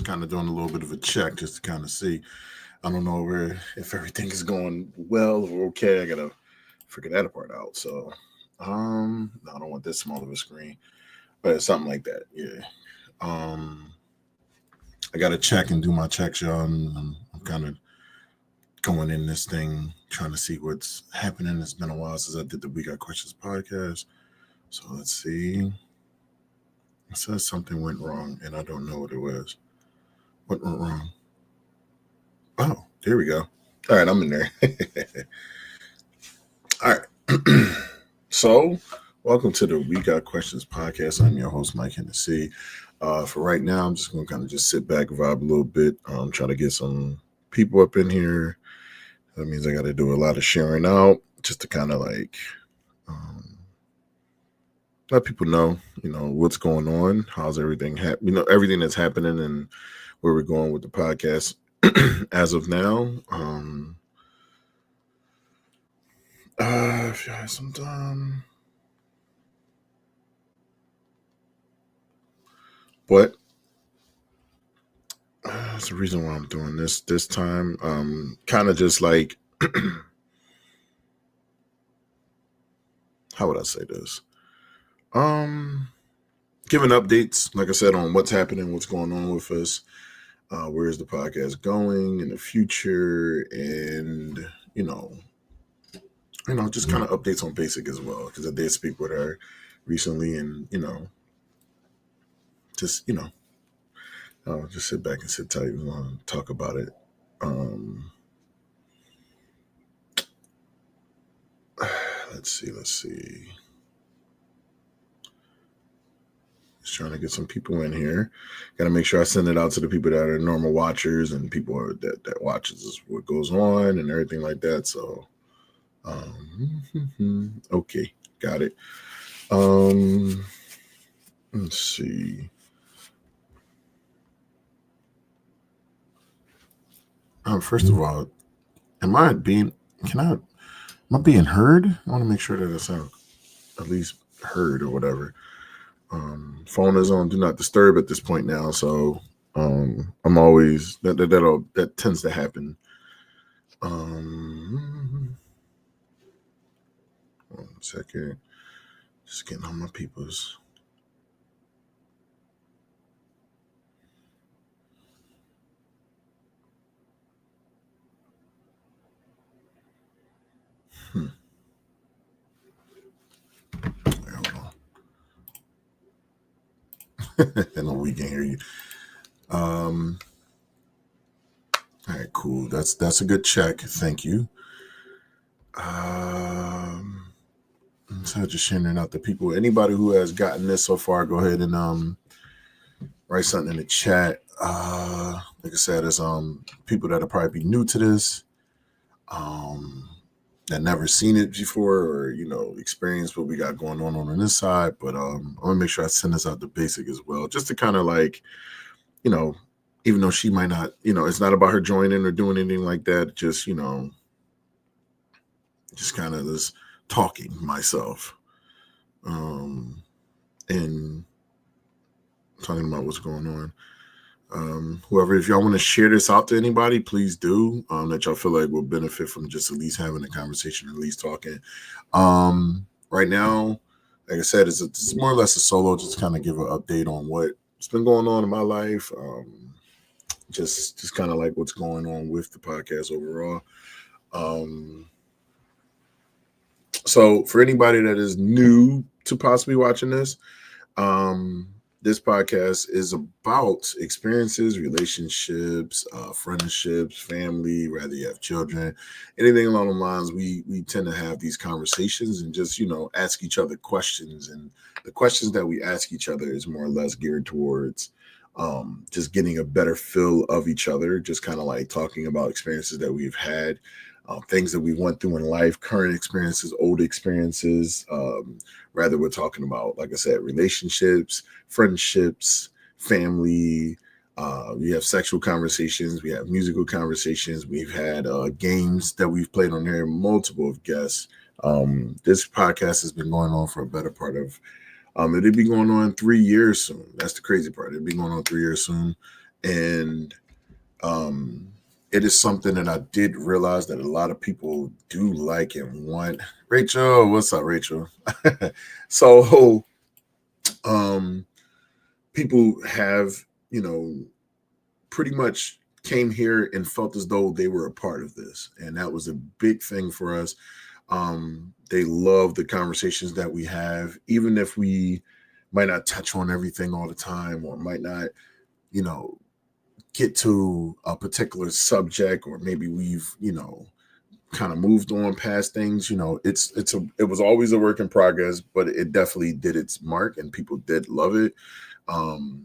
kind of doing a little bit of a check just to kind of see. I don't know if everything is going well or okay. I gotta figure that part out. So, no, I don't want this small of a screen, but it's something like that. Yeah. I gotta check and do my checks, y'all. I'm kind of going in this thing trying to see what's happening. It's been a while since I did the We Got Questions podcast. So let's see. It says something went wrong, and I don't know what it was. What went wrong? Oh, there we go. All right, I'm in there. All right. So, welcome to the We Got Questions podcast. I'm your host, Mike Hennessy. For right now, I'm just going to kind of just sit back, vibe a little bit, try to get some people up in here. That means I got to do a lot of sharing out just to kind of like let people know, what's going on, how's everything, everything that's happening and where we're going with the podcast as of now. If you have some time. But that's the reason why I'm doing this time. Kind of just like, how would I say this? Giving updates, like I said, on what's happening, what's going on with us, where's the podcast going in the future, and just kind of updates on Basic as well, because I did speak with her recently, and just just sit back and sit tight and talk about it. Let's see. Just trying to get some people in here. Got to make sure I send it out to the people that are normal watchers and people that watches what goes on and everything like that. So, okay, got it. Let's see. First of all, am I being heard? I want to make sure that I sound at least heard or whatever. Phone is on do not disturb at this point now, so I'm always that tends to happen. 1 second, just getting on my people's. And we can hear you. All right, cool. That's a good check. Thank you. So just sharing out the people. Anybody who has gotten this so far, go ahead and write something in the chat. Like I said, there's people that will probably be new to this, that never seen it before, or experienced what we got going on this side. But I want to make sure I send this out to Basic as well, just to kind of like, even though she might not, it's not about her joining or doing anything like that. Just just kind of this talking myself, and talking about what's going on. Whoever, if y'all want to share this out to anybody, please do. That y'all feel like will benefit from just at least having a conversation, or at least talking. Right now, like I said, it's more or less a solo, just kind of give an update on what's been going on in my life. Just kind of like what's going on with the podcast overall. So for anybody that is new to possibly watching this, this podcast is about experiences, relationships, friendships, family, whether you have children, anything along the lines. We tend to have these conversations and just, ask each other questions. And the questions that we ask each other is more or less geared towards just getting a better feel of each other, just kind of like talking about experiences that we've had, things that we went through in life, current experiences, old experiences. Rather, we're talking about, like I said, relationships, friendships, family. We have sexual conversations. We have musical conversations. We've had games that we've played on here, multiple of guests. This podcast has been going on for a better part of, it'll be going on 3 years soon. That's the crazy part. It'll be going on 3 years soon. And it is something that I did realize that a lot of people do like and want. Rachel, what's up, Rachel? So um people have, you know, pretty much came here and felt as though they were a part of this. And that was a big thing for us. They love the conversations that we have, even if we might not touch on everything all the time or might not, you know, get to a particular subject, or maybe we've, you know, kind of moved on past things. You know, it was always a work in progress, but it definitely did its mark and people did love it.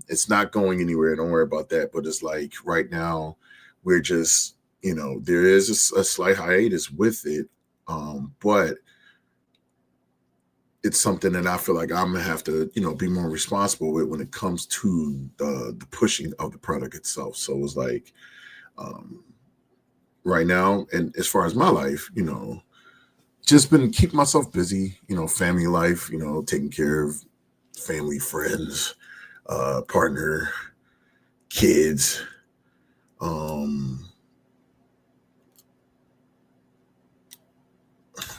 It's not going anywhere, don't worry about that. But it's like right now we're just, you know, there is a slight hiatus with it. But it's something that I feel like I'm gonna have to, you know, be more responsible with when it comes to the pushing of the product itself. So it's like, um, right now, and as far as my life, you know, just been keeping myself busy, you know, family life, you know, taking care of family, friends, partner, kids. Um,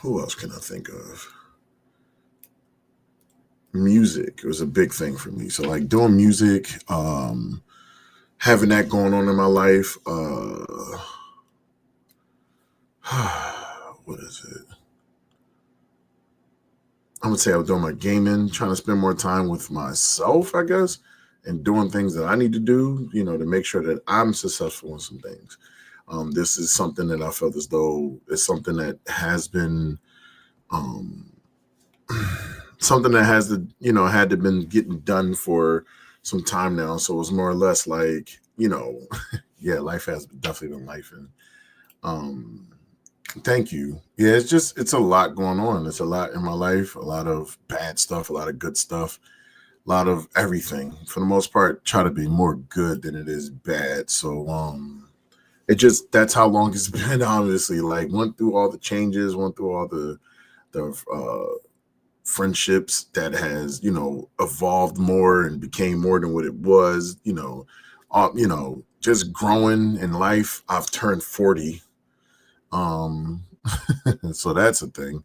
who else can I think of? Music was a big thing for me. So like doing music, having that going on in my life. What is it? I'm gonna say I was doing my gaming, trying to spend more time with myself, I guess, and doing things that I need to do, you know, to make sure that I'm successful in some things. This is something that I felt as though it's something that has been, um, something that has to, you know, had to been getting done for some time now. So it's more or less like, you know, yeah, life has definitely been life, and um, thank you. Yeah, it's a lot going on. It's a lot in my life, a lot of bad stuff, a lot of good stuff, a lot of everything. For the most part, try to be more good than it is bad. So it just that's how long it's been, honestly. Like went through all the changes, went through all the friendships that has, you know, evolved more and became more than what it was, you know, just growing in life. I've turned 40. Um so that's a thing.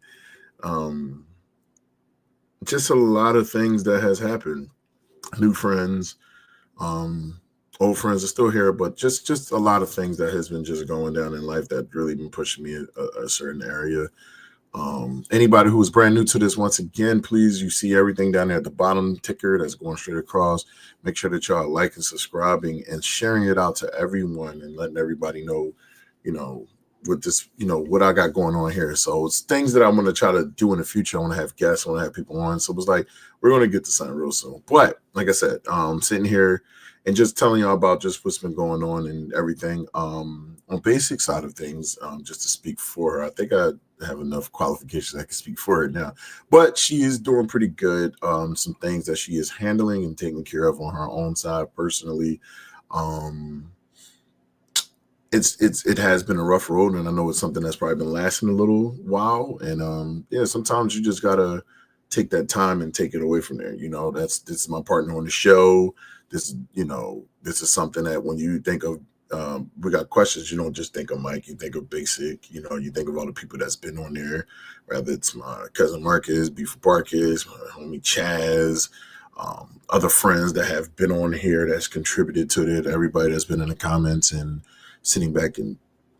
Um, just a lot of things that has happened. New friends, um, old friends are still here, but just a lot of things that has been just going down in life that really been pushing me a certain area. Anybody who is brand new to this, once again, please, you see everything down there at the bottom ticker that's going straight across. Make sure that y'all like and subscribing and sharing it out to everyone and letting everybody know, you know, with this, you know, what I got going on here. So it's things that I'm going to try to do in the future. I want to have guests, I want to have people on. So it was like, we're going to get to something real soon. But like I said, sitting here and just telling y'all about just what's been going on and everything. On basic side of things, just to speak for her, I think I have enough qualifications I can speak for her now. But she is doing pretty good. Some things that she is handling and taking care of on her own side personally. Um, it has been a rough road, and I know it's something that's probably been lasting a little while. And yeah, sometimes you just gotta take that time and take it away from there. You know, this is my partner on the show. This, you know, this is something that when you think of, we got questions, you don't just think of Mike, you think of basic, you know, you think of all the people that's been on there, whether it's my cousin Marcus, Beef Barkis, my homie Chaz, other friends that have been on here that's contributed to it, everybody that's been in the comments and sitting back and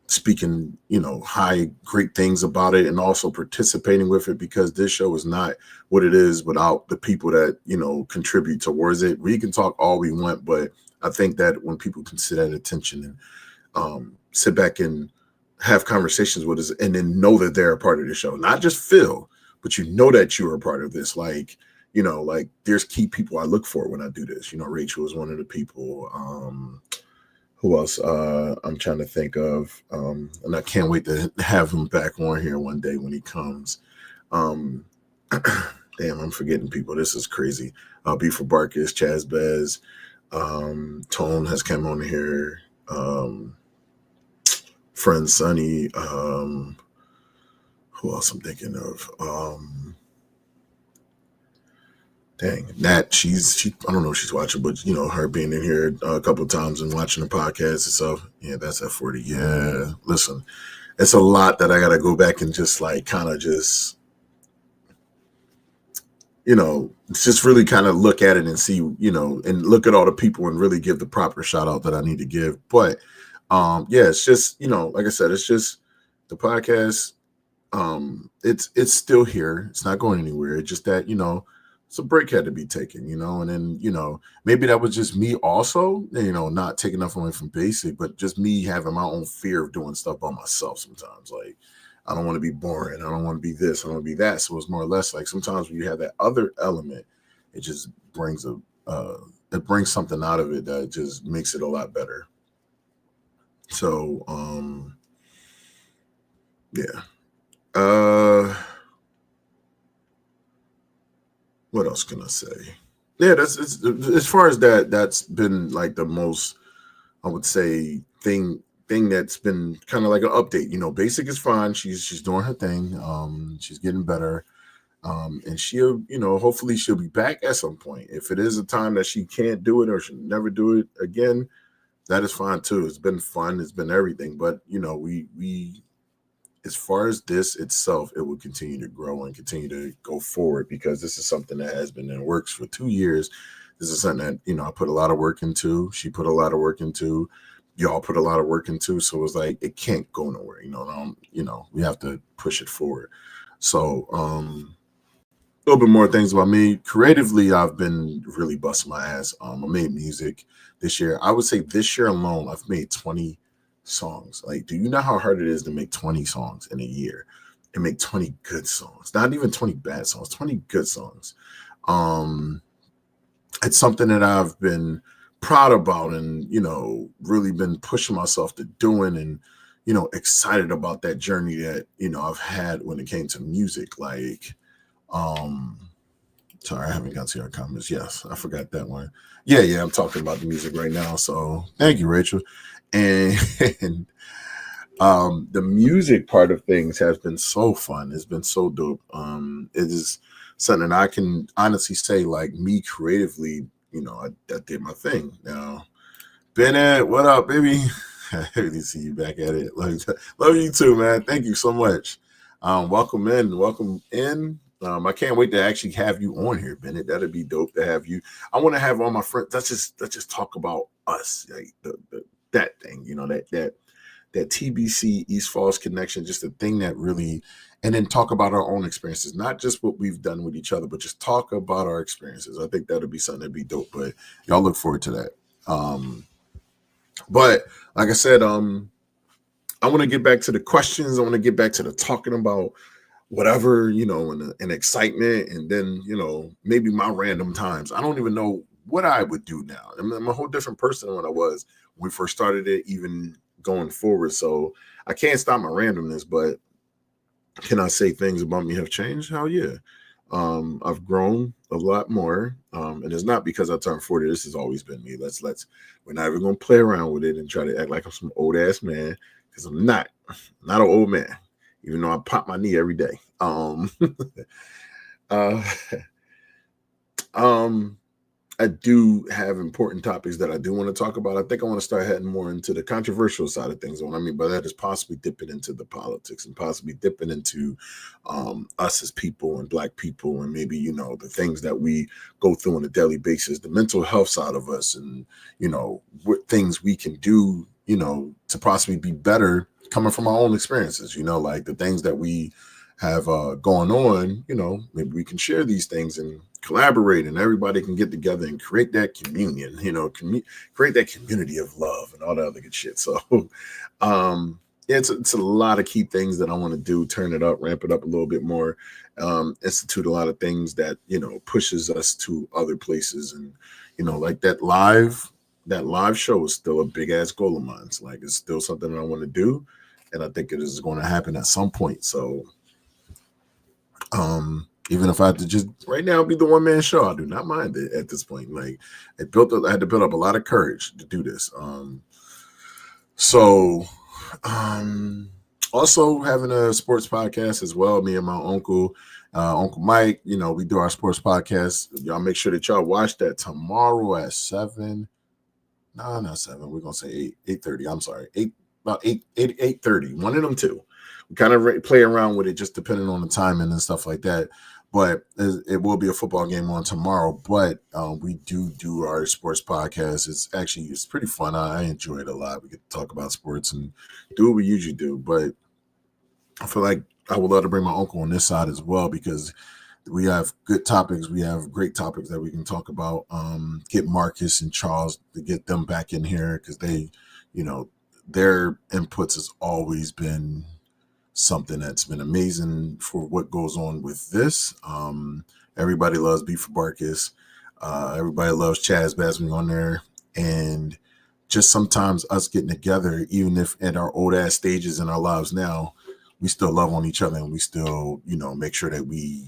speaking, you know, high, great things about it, and also participating with it, because this show is not what it is without the people that, you know, contribute towards it. We can talk all we want, but I think that when people can sit at attention and sit back and have conversations with us and then know that they're a part of the show, not just feel, but you know that you're a part of this. Like, you know, like there's key people I look for when I do this. You know, Rachel is one of the people. Who else? I'm trying to think of, and I can't wait to have him back on here one day when he comes. Um, damn, I'm forgetting people. This is crazy. B for Barkis, Chaz Bez, Tone has come on here. Friend Sonny. Who else I'm thinking of? Dang, Nat, she I don't know if she's watching, but her being in here a couple of times and watching the podcast and stuff. Yeah, that's at 40. Yeah, listen, it's a lot that I gotta go back and just like kind of just just really kind of look at it and see, and look at all the people and really give the proper shout out that I need to give. But yeah, it's just, like I said, it's just the podcast. It's still here. It's not going anywhere. It's just that, some break had to be taken, and then, maybe that was just me also, not taking enough away from basic, but just me having my own fear of doing stuff by myself sometimes. Like, I don't want to be boring. I don't want to be this. I don't want to be that. So it's more or less like sometimes when you have that other element, it just brings it brings something out of it that just makes it a lot better. So, yeah. What else can I say? Yeah, it's as far as that. That's been like the most, I would say, thing that's been kind of like an update. Basic is fine. She's doing her thing. She's getting better. And she'll, hopefully she'll be back at some point. If it is a time that she can't do it or she'll never do it again, that is fine too. It's been fun. It's been everything. But we as far as this itself, it will continue to grow and continue to go forward because this is something that has been in works for 2 years. This is something that, I put a lot of work into. She put a lot of work into. Y'all put a lot of work into. So it's like, it can't go nowhere. We have to push it forward. So, a little bit more things about me. Creatively, I've been really busting my ass. I made music this year. I would say this year alone, I've made 20 songs. Like, do you know how hard it is to make 20 songs in a year and make 20 good songs? Not even 20 bad songs, 20 good songs. It's something that I've been proud about and, really been pushing myself to doing and, excited about that journey that, I've had when it came to music. Like, sorry, I haven't got to your comments. Yes, I forgot that one. Yeah, I'm talking about the music right now. So thank you, Rachel. And the music part of things has been so fun. It's been so dope. It is something I can honestly say, like me creatively, I did my thing. Now, Bennett, what up, baby? Happy to see you back at it. Love you too, man. Thank you so much. Welcome in. I can't wait to actually have you on here, Bennett. That'd be dope to have you. I want to have all my friends. Let's just talk about us, like that thing, that TBC East Falls connection, just a thing that really, and then talk about our own experiences, not just what we've done with each other, but just talk about our experiences. I think that'll be something that'd be dope. But y'all look forward to that. But like I said, I want to get back to the questions. I want to get back to the talking about whatever, and excitement. And then, maybe my random times. I don't even know what I would do now. I'm a whole different person than what I was when we first started it, even going forward. So I can't stop my randomness, but can I say things about me have changed? Hell yeah. I've grown a lot more. And it's not because I turned 40. This has always been me. We're not even gonna play around with it and try to act like I'm some old ass man, because I'm not an old man, even though I pop my knee every day. uh, I do have important topics that I do want to talk about. I think I want to start heading more into the controversial side of things. What I mean by that is possibly dipping into the politics and possibly dipping into us as people and Black people, and maybe, the things that we go through on a daily basis, the mental health side of us, and, what things we can do, to possibly be better coming from our own experiences, like the things that we have going on, maybe we can share these things and collaborate, and everybody can get together and create that communion, create that community of love and all that other good shit. So it's a lot of key things that I want to do, turn it up, ramp it up a little bit more, institute a lot of things that, pushes us to other places. And, like that live show is still a big ass goal of mine. It's like, it's still something that I want to do. And I think it is going to happen at some point. So, even if I had to just right now be the one man show, I do not mind it at this point. Like, I had to build up a lot of courage to do this. Also having a sports podcast as well. Me and my uncle, Uncle Mike, we do our sports podcast. Y'all make sure that y'all watch that tomorrow at 7. No, not 7. We're gonna say 8:30. I'm sorry, about 8:30. One of them two. We kind of play around with it, just depending on the timing and stuff like that. But it will be a football game on tomorrow. But we do our sports podcast. It's pretty fun. I enjoy it a lot. We get to talk about sports and do what we usually do. But I feel like I would love to bring my uncle on this side as well, because we have good topics. We have great topics that we can talk about. Get Marcus and Charles to get them back in here, because they, their inputs has always been something that's been amazing for what goes on with this. Everybody loves Beef for Barkus. Everybody loves Chaz Basman on there. And just sometimes us getting together, even if at our old ass stages in our lives now, we still love on each other, and we still, make sure that we,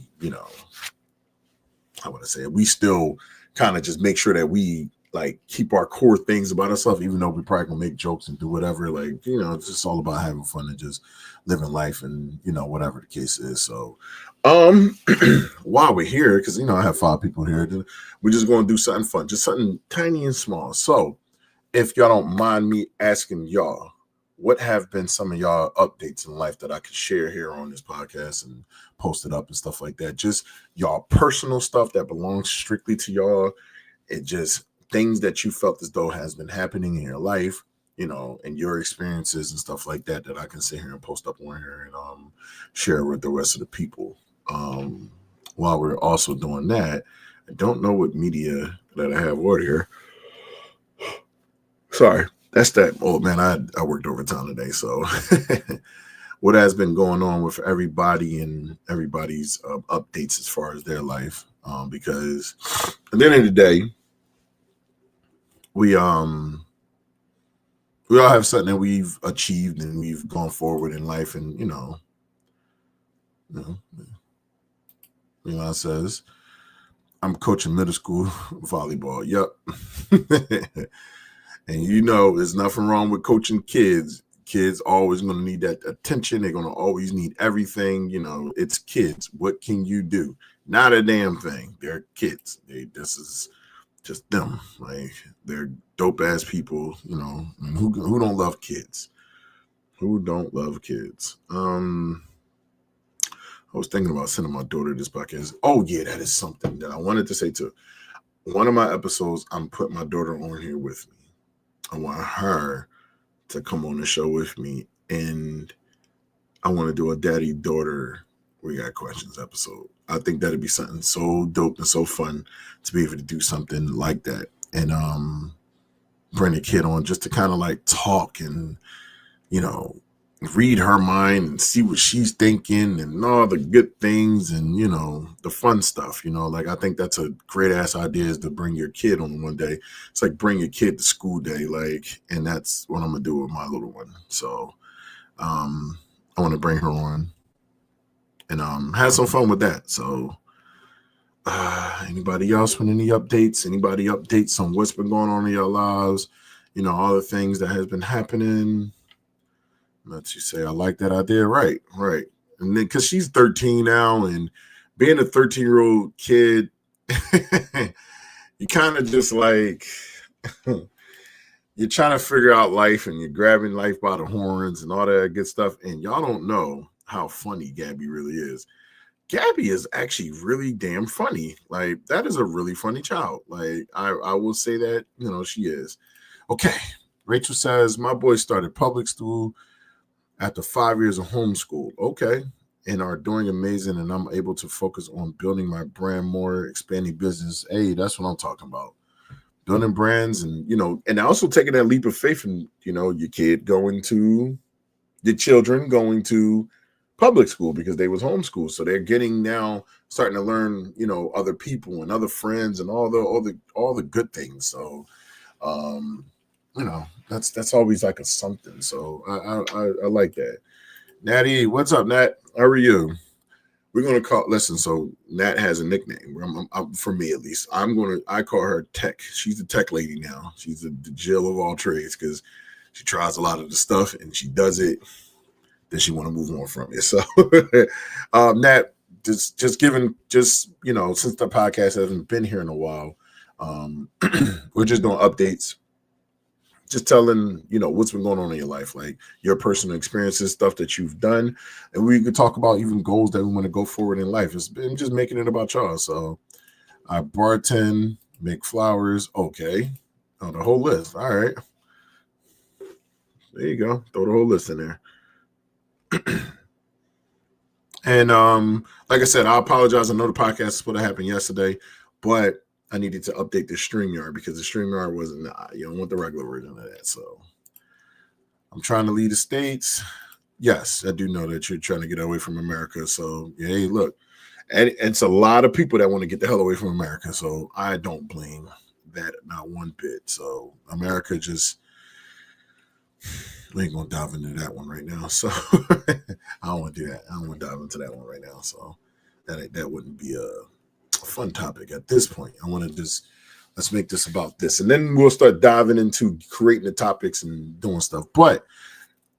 I want to say it, we still kind of just make sure that we like keep our core things about ourselves, even though we probably gonna make jokes and do whatever. Like, it's just all about having fun and just living life, and whatever the case is. So while we're here, because I have 5 people here, we're just gonna do something fun, just something tiny and small. So if y'all don't mind me asking y'all, what have been some of y'all updates in life that I could share here on this podcast and post it up and stuff like that? Just y'all personal stuff that belongs strictly to y'all. It just things that you felt as though has been happening in your life, and your experiences and stuff like that I can sit here and post up on here and share with the rest of the people. While we're also doing that, I don't know what media that I have on here. Sorry. That's that. Oh man, I worked overtime today. So what has been going on with everybody and everybody's updates as far as their life? Because at the end of the day, we all have something that we've achieved and we've gone forward in life, and it says I'm coaching middle school volleyball. Yep. And there's nothing wrong with coaching kids. Kids always going to need that attention. They're going to always need everything. It's kids. What can you do? Not a damn thing. They're kids. This is just them. Like, they're dope ass people. And who don't love kids? Who don't love kids? I was thinking about sending my daughter this podcast. Oh yeah, that is something that I wanted to say too. One of my episodes, I'm putting my daughter on here with me. I want her to come on the show with me, and I want to do a daddy-daughter We Got Questions episode. I think that'd be something so dope and so fun to be able to do something like that, and bring a kid on just to kind of like talk and read her mind and see what she's thinking and all the good things and the fun stuff. Like, I think that's a great ass idea, is to bring your kid on one day. It's like bring your kid to school day, like, and that's what I'm gonna do with my little one. So I want to bring her on and have some fun with that. So anybody else with any updates? Anybody updates on what's been going on in your lives? All the things that has been happening. Let you say, I like that idea. Right. And then, because she's 13 now, and being a 13-year-old kid, you kind of just like, you're trying to figure out life, and you're grabbing life by the horns and all that good stuff. And y'all don't know how funny Gabby really is. Gabby is actually really damn funny. Like, that is a really funny child. Like, I will say that, she is. Okay. Rachel says, my boy started public school after 5 years of homeschool. Okay. And are doing amazing, and I'm able to focus on building my brand more, expanding business. Hey, that's what I'm talking about. Building brands, and and also taking that leap of faith, and your children going to public school because they was homeschooled. So they're getting now starting to learn, other people and other friends and all the good things. So that's always like a something. So I like that. Natty, what's up, Nat? How are you? We're gonna listen. So Nat has a nickname. For me, at least, I call her Tech. She's the tech lady now. She's the Jill of all trades, because she tries a lot of the stuff and she does it. Then she want to move on from it. So, Nat, just given, just, you know, since the podcast hasn't been here in a while, we're just doing updates, just telling, you know, what's been going on in your life, like your personal experiences, stuff that you've done. And we could talk about even goals that we want to go forward in life. It's been just making it about y'all. So I bartend, make flowers. Okay. Oh, the whole list. All right. There you go. Throw the whole list in there. And like I said, I apologize. I know the podcast is supposed to happen yesterday, but I needed to update the StreamYard because the StreamYard wasn't, you don't want the regular version of that. So I'm trying to leave the States. Yes, I do know that you're trying to get away from America. So, yeah, hey, look, and it's a lot of people that want to get the hell away from America. So I don't blame that, not one bit. So America just, we ain't gonna dive into that one right now. So I don't want to do that. I don't want to dive into that one right now. So that wouldn't be a fun topic at this point. I want to just, let's make this about this, and then we'll start diving into creating the topics and doing stuff. But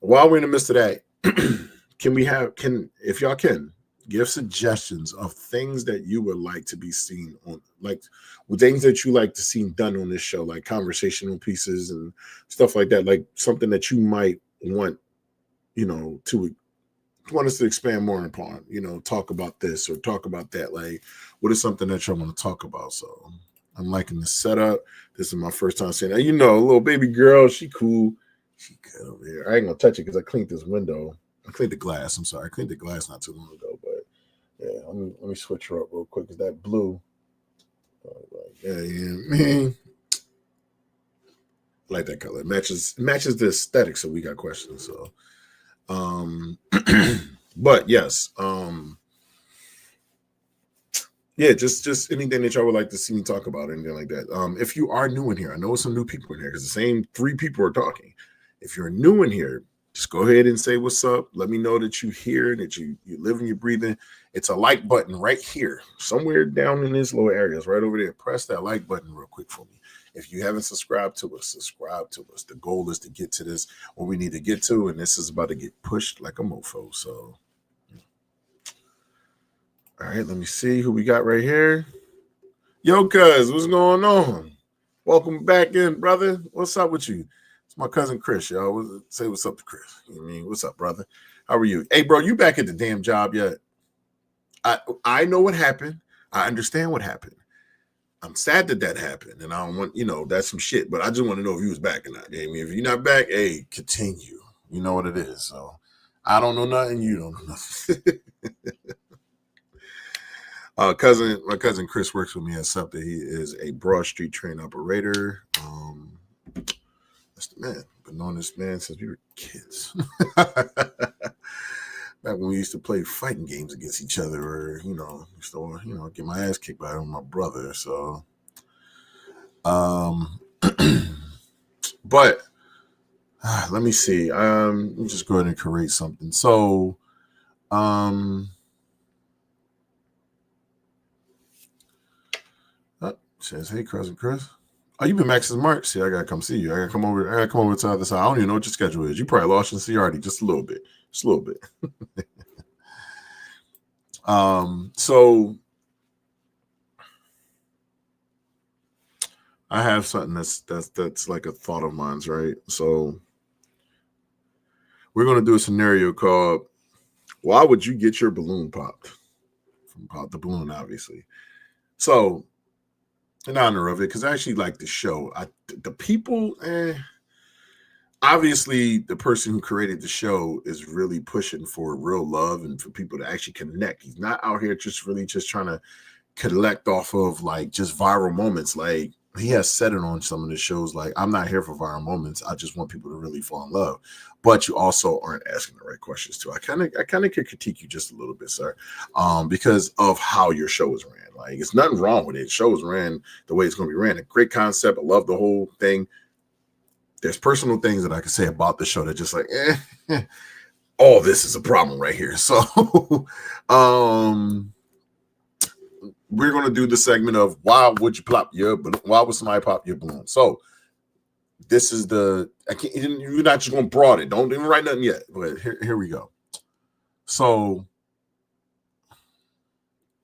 while we're in the midst of that, if y'all can give suggestions of things that you would like to be seen on, like things that you like to see done on this show, like conversational pieces and stuff like that, like something that you might want, you know, to want us to expand more upon, you know, talk about this or talk about that. Like, what is something that y'all want to talk about? So I'm liking the setup. This is my first time seeing that. You know, little baby girl, she cool. She good over here. I ain't gonna touch it because I cleaned this window. I cleaned the glass. I'm sorry. I cleaned the glass not too long ago, but yeah, let me switch her up real quick because that blue. Man. I like that color. It matches the aesthetic, so we got questions. So but yes, yeah, just anything that y'all would like to see me talk about, anything like that. If you are new in here, I know some new people in here because the same 3 people are talking. If you're new in here, just go ahead and say what's up. Let me know that you hear, that you live and you're breathing. It's a like button right here, somewhere down in this little areas, right over there. Press that like button real quick for me. If you haven't subscribed to us, subscribe to us. The goal is to get to this, what we need to get to, and this is about to get pushed like a mofo. So, all right, let me see who we got right here. Yo, cuz, what's going on? Welcome back in, brother. What's up with you? It's my cousin Chris, y'all. Say what's up to Chris. You know what I mean? What's up, brother? How are you? Hey, bro, you back at the damn job yet? I know what happened. I understand what happened. I'm sad that happened, and I don't want, you know, that's some shit. But I just want to know if you was back or not. I mean, if you're not back, hey, continue. You know what it is. So I don't know nothing. You don't know nothing. My cousin Chris works with me at SEPTA. He is a Broad Street train operator. That's the man. Been knowing this man since we were kids. Back when we used to play fighting games against each other, or used to, get my ass kicked by my brother. So, but let me see. Let me just go ahead and create something. So, says, hey, cousin Chris. Oh, you've been back since March. See, I gotta come see you. I gotta come over to the other side. I don't even know what your schedule is. You probably lost your CRD just a little bit. Just a little bit. So I have something that's like a thought of mine's, right? So we're gonna do a scenario called "Why would you get your balloon popped?" From Pop the Balloon, obviously. So in honor of it, because I actually like the show. The people, obviously the person who created the show is really pushing for real love and for people to actually connect. He's not out here just trying to collect off of like just viral moments. Like he has said it on some of the shows, like, I'm not here for viral moments. I just want people to really fall in love. But you also aren't asking the right questions too. I kind of could critique you just a little bit, sir, because of how your show is ran. Like, it's nothing wrong with it. The show is ran the way it's going to be ran. A great concept. I love the whole thing. There's personal things that I can say about the show that just like, all this is a problem right here. So, we're going to do the segment of why would somebody pop your balloon? So this is you're not just going to broaden it. Don't even write nothing yet, but here we go. So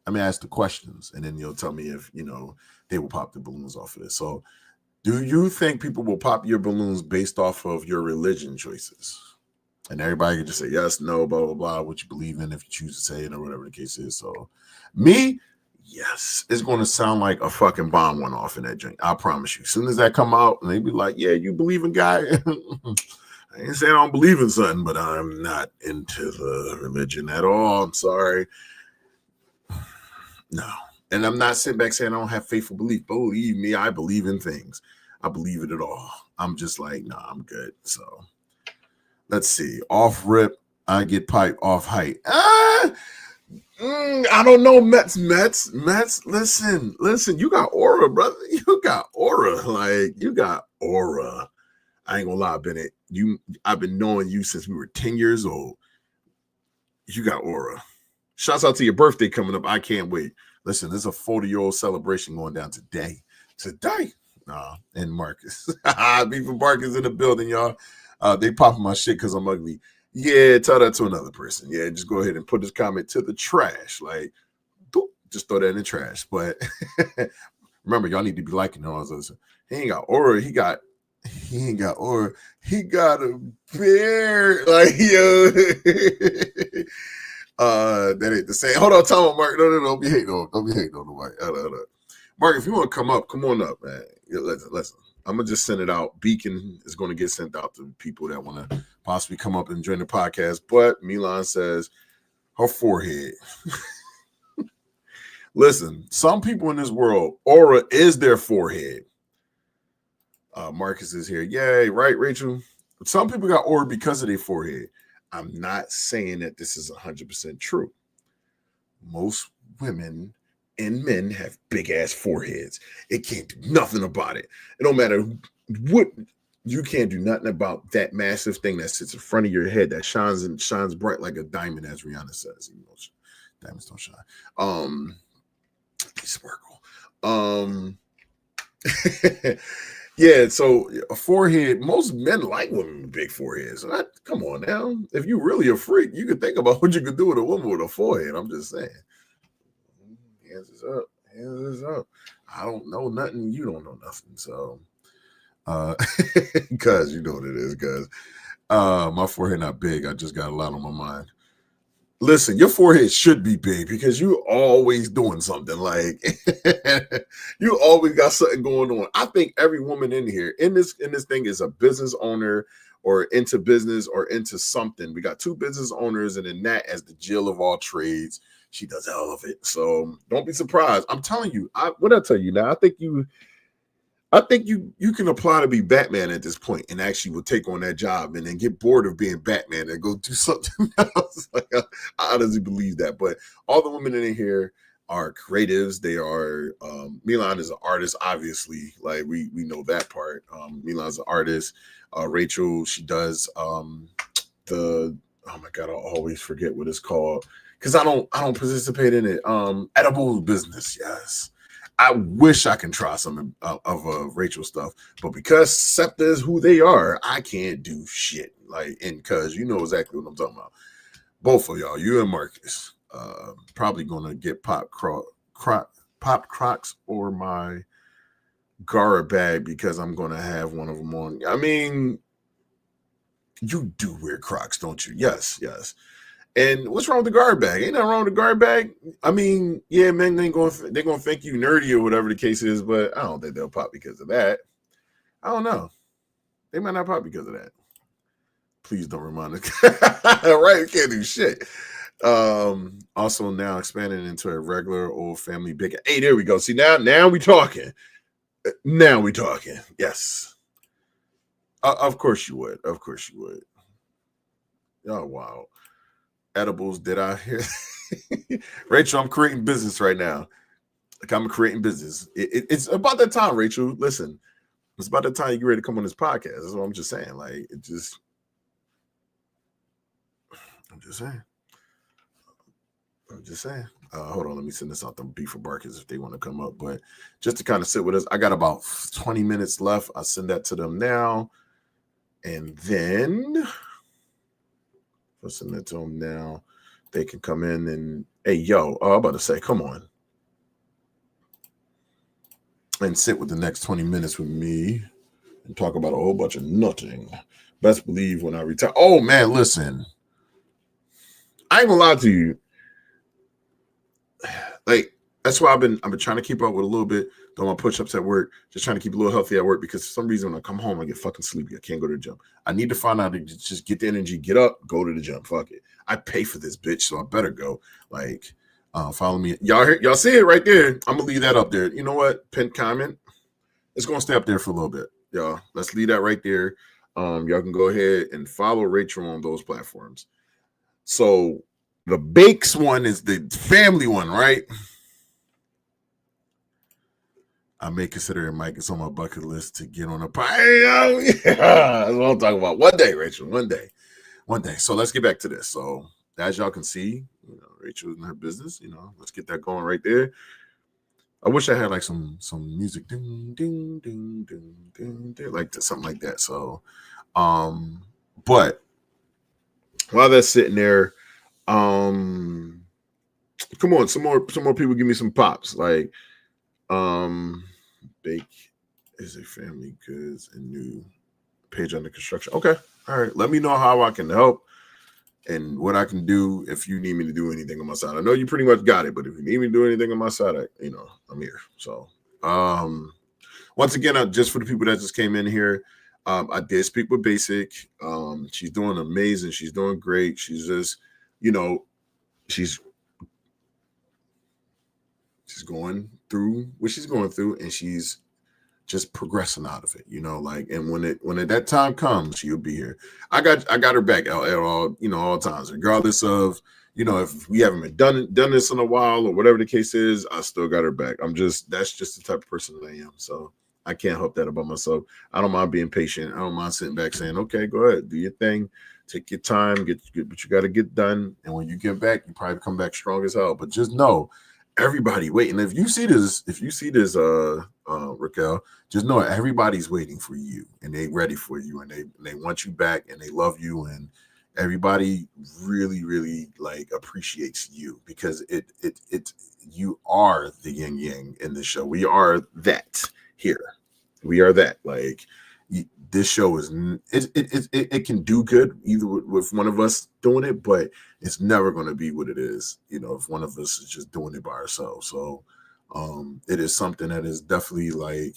I mean, ask the questions, and then you'll tell me if they will pop the balloons off of this. So, do you think people will pop your balloons based off of your religion choices? And everybody can just say yes, no, blah, blah, blah, what you believe in if you choose to say it or whatever the case is. So, me, yes, it's going to sound like a fucking bomb went off in that joint. I promise you. As soon as that come out, and they be like, yeah, you believe in God? I ain't saying I don't believe in something, but I'm not into the religion at all. I'm sorry. No. And I'm not sitting back saying I don't have faithful belief. Believe me, I believe in things. I believe it at all. I'm just like, nah, I'm good. So let's see. Off rip, I get piped off height. I don't know. Mets. Listen. You got aura, brother. You got aura. Like, you got aura. I ain't gonna lie, Bennett. I've been knowing you since we were 10 years old. You got aura. Shouts out to your birthday coming up. I can't wait. Listen, there's a 40-year-old celebration going down today. And Marcus. Beef and Marcus in the building, y'all. They popping my shit because I'm ugly. Yeah, tell that to another person. Yeah, just go ahead and put this comment to the trash. Like, just throw that in the trash. But remember, y'all need to be liking all those. He ain't got aura. He ain't got aura. He got a beard. Like, yo. That ain't the same. Hold on, tell him, Mark. No, don't be hating on nobody. Mark, if you want to come up, come on up, man. Listen. I'm gonna just send it out. Beacon is going to get sent out to people that want to possibly come up and join the podcast. But Milan says her forehead. Listen, some people in this world, aura is their forehead. Marcus is here. Yay, right, Rachel? Some people got aura because of their forehead. I'm not saying that this is 100% true. Most women and men have big ass foreheads. It can't do nothing about it. It don't matter what, you can't do nothing about that massive thing that sits in front of your head that shines bright like a diamond, as Rihanna says. Diamonds don't shine. They sparkle. Yeah, so a forehead, most men like women with big foreheads. So come on now. If you really a freak, you could think about what you could do with a woman with a forehead. I'm just saying. Hands is up. I don't know nothing. You don't know nothing. So, because you know what it is, because my forehead not big. I just got a lot on my mind. Listen, your forehead should be big because you're always doing something. Like, you always got something going on. I think every woman in here in this thing is a business owner or into business or into something. We got 2 business owners, and then Nat as the Jill of all trades. She does all of it. So don't be surprised. I'm telling you. What I tell you now, I think you can apply to be Batman at this point and actually will take on that job and then get bored of being Batman and go do something else. Like, I honestly believe that. But all the women in here are creatives. They are Milan is an artist, obviously. Like, we know that part. Milan's an artist. Rachel, she does oh my God, I'll always forget what it's called because I don't participate in it. Edible business, yes. I wish I can try some of Rachel stuff, but because SEPTA is who they are, I can't do shit. Like, and because you know exactly what I'm talking about. Both of y'all, you and Marcus, probably gonna get pop Crocs or my Gara bag because I'm gonna have one of them on. I mean, you do wear Crocs, don't you? Yes. And what's wrong with the guard bag? Ain't nothing wrong with the guard bag. I mean, yeah, men they're gonna think you nerdy or whatever the case is, but I don't think they'll pop because of that. I don't know. They might not pop because of that. Please don't remind us. Right, we can't do shit. Also now expanding into a regular old family big. Hey, there we go. See, now we talking. Now we talking. Yes. Of course you would. Oh wow. Edibles, did I hear? Rachel, I'm creating business right now. Like, I'm creating business. It's about that time, Rachel. Listen, it's about the time you get ready to come on this podcast. That's what I'm just saying. Like, I'm just saying. Hold on, let me send this out to Beef for Barkers if they want to come up. But just to kind of sit with us, I got about 20 minutes left. I'll send that to them now. And then I'll send that to them now. They can come in Hey, yo, I'm about to say, come on. And sit with the next 20 minutes with me and talk about a whole bunch of nothing. Best believe when I retire. Oh, man, listen. I ain't gonna lie to you. Like, that's why I've been trying to keep up with a little bit. Doing my push-ups at work, just trying to keep a little healthy at work because for some reason when I come home, I get fucking sleepy. I can't go to the gym. I need to find out to just get the energy, get up, go to the gym. Fuck it. I pay for this bitch, so I better go. Like, follow me. Y'all see it right there. I'm gonna leave that up there. You know what? Pin comment. It's gonna stay up there for a little bit, y'all. Let's leave that right there. Y'all can go ahead and follow Rachel on those platforms. So the Bakes one is the family one, right? I may consider it, Mike. It's on my bucket list to get on a pie. Yeah, that's what I'm talking about. One day, Rachel. One day. So let's get back to this. So as y'all can see, Rachel's in her business. Let's get that going right there. I wish I had like some music, ding, ding, ding, ding, ding, ding, like something like that. So, but while that's sitting there, come on, some more people give me some pops. Like, Bake is a family goods and new page under construction. Okay, all right. Let me know how I can help and what I can do if you need me to do anything on my side. I know you pretty much got it, but if you need me to do anything on my side, I'm here. So, once again, just for the people that just came in here, I did speak with Basic. She's doing amazing. She's doing great. She's just, she's going through what she's going through, and she's just progressing out of it, and when that time comes, she'll be here. I got her back at all times, regardless of, if we haven't done this in a while or whatever the case is, I still got her back. That's just the type of person that I am. So I can't help that about myself. I don't mind being patient. I don't mind sitting back saying, okay, go ahead, do your thing. Take your time, get what you got to get done. And when you get back, you probably come back strong as hell. But just know, everybody waiting. If you see this, Raquel, just know everybody's waiting for you, and they ready for you, and they want you back, and they love you, and everybody really, really like appreciates you because you are the yin yang in this show. We are that here. We are that. Like, this show is it can do good either with one of us doing it, but it's never going to be what it is, if one of us is just doing it by ourselves. So it is something that is definitely like,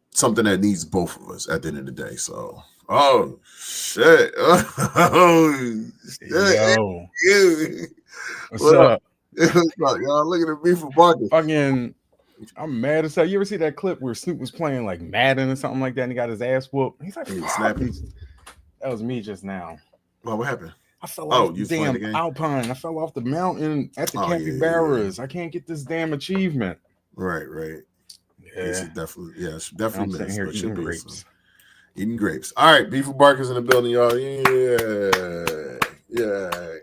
something that needs both of us at the end of the day. So oh shit. Yo. What's up? Y'all looking at me for barking. Fucking, I'm mad as hell. You ever see that clip where Snoop was playing like Madden or something like that and he got his ass whooped? He's like, snapping. That was me just now. Well, what happened? I fell off the damn Alpine. I fell off the mountain at the capybaras. Yeah. I can't get this damn achievement. Right. Yeah. It's definitely missed, but eating grapes. Eating grapes. All right, Beef with Barkers in the building, y'all. Yeah.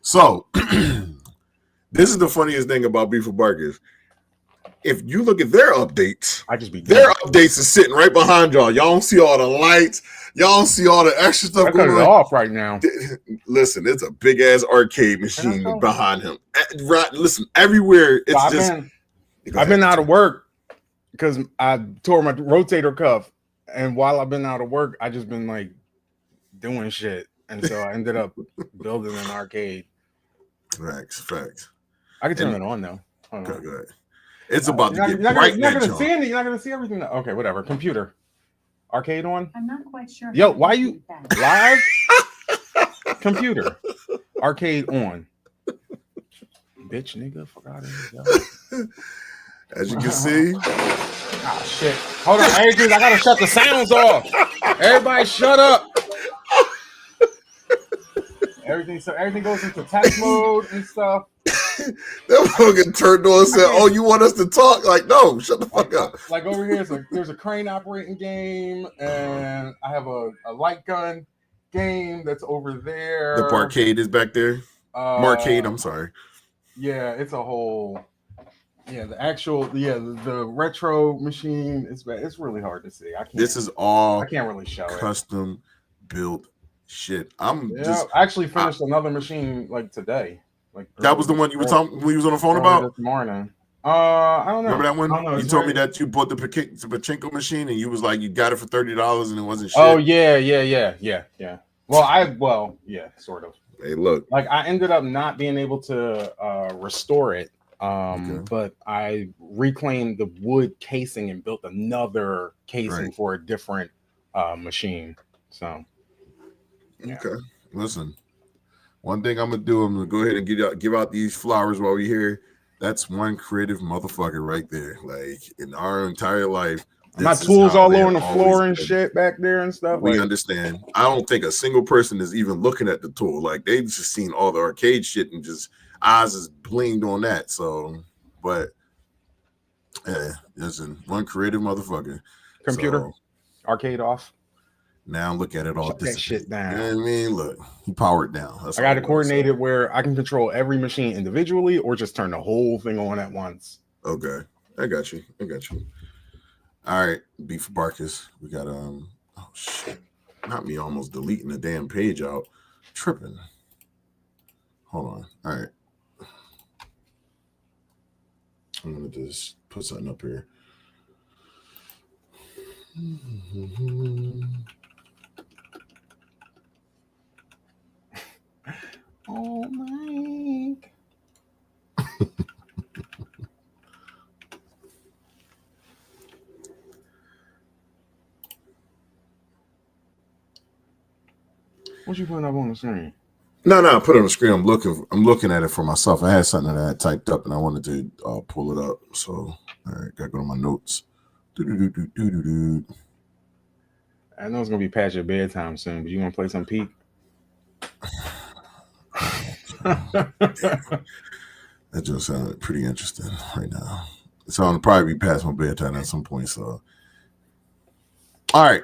So, this is the funniest thing about Beef with Barkers. If you look at their updates, their updates is sitting right behind y'all. Y'all don't see all the lights. Y'all don't see all the extra stuff going on. Off right now. Listen, it's a big ass arcade machine behind him. Right, listen, everywhere. I've been out of work because I tore my rotator cuff, and while I've been out of work, I just been like doing shit, and so I ended up building an arcade. Facts. I can turn it on though. Go ahead. It's about to get bright. You're not going to see anything. You're not going to see everything. Okay, whatever. Computer. Arcade on? I'm not quite sure. Yo, why you live? Computer. Arcade on. Bitch, nigga. Fuck out of here. As you can see. Oh, shit. Hold on. Adrian, I got to shut the sounds off. Everybody shut up. Everything goes into text mode and stuff. That fucking turned on and said, "Oh, you want us to talk?" Like, no, shut the fuck up. Like over here, there's a crane operating game, and I have a light gun game that's over there. The barcade is back there. Marcade, I'm sorry. Yeah, it's a whole. Yeah, the retro machine. It's really hard to see. This is all. I can't really show custom built Shit, I actually finished another machine like today. Like that was the one you were talking when you was on the phone about this morning. I don't know. Remember that one? I don't know. You told me that you bought the pachinko machine and you was like you got it for $30 and it wasn't shit. Oh yeah. Well, yeah, sort of. Hey, look. Like I ended up not being able to restore it. But I reclaimed the wood casing and built another casing for a different machine. So yeah. Okay. Listen. One thing I'm gonna do, I'm gonna go ahead and give out these flowers while we're here. That's one creative motherfucker right there. Like in our entire life, my tools all over the floor and shit back there and stuff. We understand. I don't think a single person is even looking at the tool. Like they've just seen all the arcade shit and just eyes is blinged on that. So, but yeah, listen, one creative motherfucker. Computer, arcade off. Now look at it all. Shut that shit down. You know what I mean, look, he powered down. I got to coordinate it where I can control every machine individually, or just turn the whole thing on at once. Okay, I got you. All right, B for Barkus. We got oh shit, not me almost deleting the damn page out. Tripping. Hold on. All right, I'm gonna just put something up here. Oh, Mike. What you putting up on the screen? No, put it on the screen. I'm looking at it for myself. I had something that I had typed up and I wanted to pull it up. So, all right, gotta go to my notes. I know it's gonna be past your bedtime soon, but you want to play some Peak? That just sounded pretty interesting right now. So I'll probably be past my bedtime at some point. So, all right,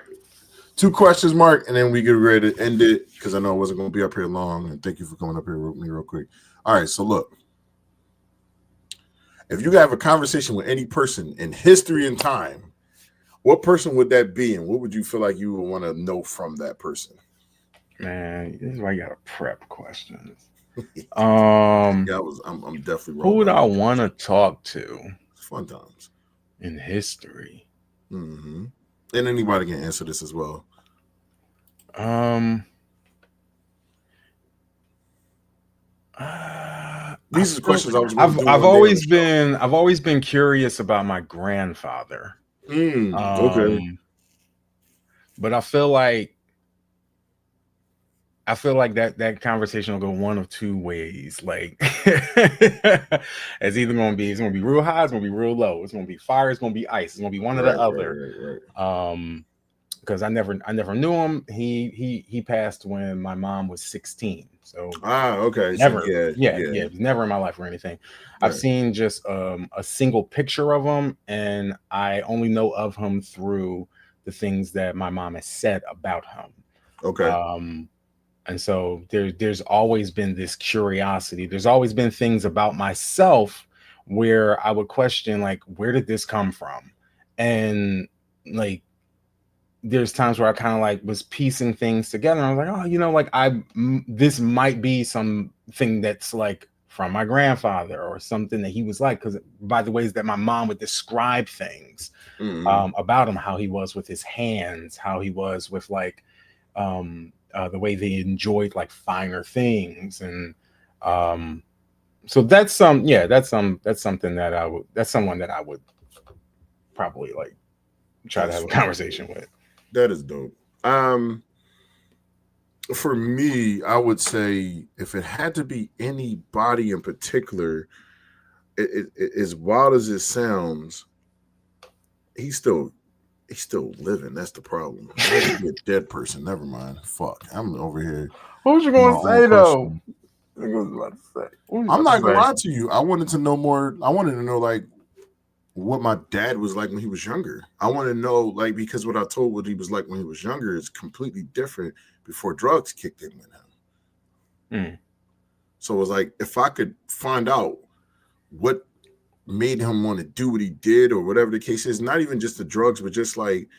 2 questions, Mark, and then we get ready to end it because I know I wasn't going to be up here long. And thank you for coming up here with me real quick. All right, so look, if you have a conversation with any person in history and time, what person would that be, and what would you feel like you would want to know from that person? Man, this is why you got to prep questions. I'm definitely wrong. Who would I want to talk to? Fun times in history. Mm-hmm. And anybody can answer this as well. These are questions I've always been curious about my grandfather. Okay. But I feel like that conversation will go one of 2 ways. Like it's either gonna be real high, it's gonna be real low, it's gonna be fire, it's gonna be ice, it's gonna be one or the other. Right. Because I never knew him. He passed when my mom was 16. So okay. Never, so, it was never in my life or anything. Right. I've seen just a single picture of him, and I only know of him through the things that my mom has said about him. Okay. And so there's always been this curiosity. There's always been things about myself where I would question, like, where did this come from? And like, there's times where I kind of like was piecing things together. And I was like, oh, like this might be something that's like from my grandfather or something that he was like, because by the ways that my mom would describe things about him, how he was with his hands, how he was with like the way they enjoyed like finer things. And so that's something that that's someone that I would probably like try to have a conversation with. That is dope. For me, I would say if it had to be anybody in particular, it as wild as it sounds, he's still living. That's the problem. He's a dead person. Never mind. Fuck. I'm over here. What was you going to say though? I'm not gonna lie to you. I wanted to know more. I wanted to know like what my dad was like when he was younger. I want to know, like, because what I told what he was like when he was younger is completely different before drugs kicked in with him. So it was like, if I could find out what made him want to do what he did or whatever the case is, not even just the drugs, but just like